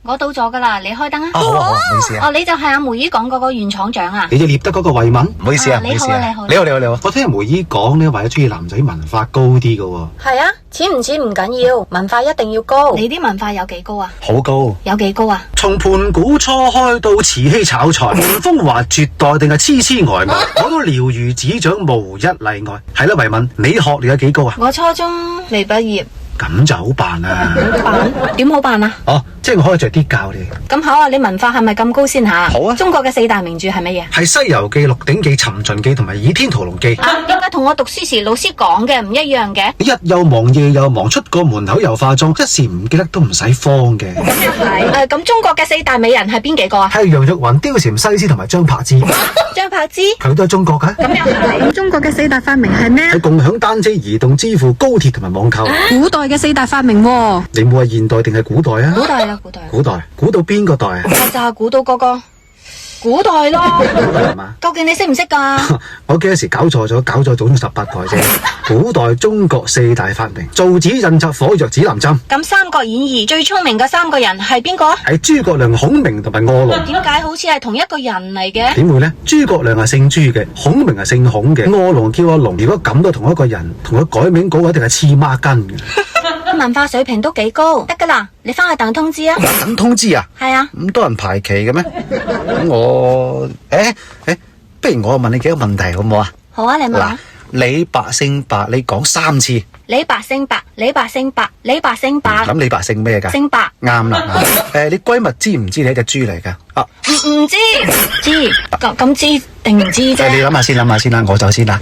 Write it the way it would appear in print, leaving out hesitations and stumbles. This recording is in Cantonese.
我到咗噶啦，你開燈啊！好啊，唔好意思啊。哦，你就係阿梅姨講嗰個原廠長啊？你就獵得嗰個慧敏？唔好意思啊，唔好意思啊。你好，你好，你好。我聽阿梅姨講咧，話你中意男仔文化高啲噶喎。係啊，錢唔錢唔緊要，文化一定要高。你啲文化有幾高啊？好高。有幾高啊？從盤古初開到慈禧炒菜，風華絕代定係痴痴呆呆，我都了如指掌，無一例外。係啦，慧敏，你學歷有幾高啊？我初中未畢業。咁就好辦啦。點好辦啊？哦，即係我可以着啲教你。咁好啊，你文化係咪咁高先吓？好啊。中國嘅四大名著係乜嘢？係《西遊記》《鹿鼎記》《尋秦記》同埋《倚天屠龍記》。點解同我讀書時老師講嘅唔一樣嘅？日又忙夜又忙，出個門口又化妝，一時唔記得都唔使慌嘅。係咁中國嘅四大美人係邊幾個啊？係楊玉環、貂蟬、西施同埋張柏芝。張柏芝佢都係中國㗎。咁又係。中國嘅四大發明係咩？係共享單車、移動支付、高鐵同埋網購。古代嘅四大發明喎。你冇話現代定係古代啊？古代啦，古代。古代，估到邊個代啊？就係估到嗰個古代咯。係嘛？究竟你識唔識㗎？我記得時搞錯咗，搞咗總18代啫。古代中國四大發明：造紙、印刷、火藥、指南針。咁《三國演義》最聰明嘅三個人係邊個？係諸葛亮、孔明同埋臥龍。點解好似係同一個人嚟嘅？點會呢？諸葛亮係姓朱嘅，孔明係姓孔嘅，臥龍叫阿龍。如果咁都同一個人，同佢改名嗰個一定係黐孖筋嘅。文化水平都幾高，得噶啦，你翻去等通知啊！等通知啊？係啊。咁多人排期嘅咩？咁我不如我問你幾個問題好唔好啊？好啊，你問啊。李白姓白，你講3次。李白姓白，李白姓白，李白姓白。咁李白姓咩㗎？姓白。啱啦。你閨蜜知唔知你係隻豬嚟㗎？啊，唔知，知咁知定唔知啫？你諗下先啦，我就先啦。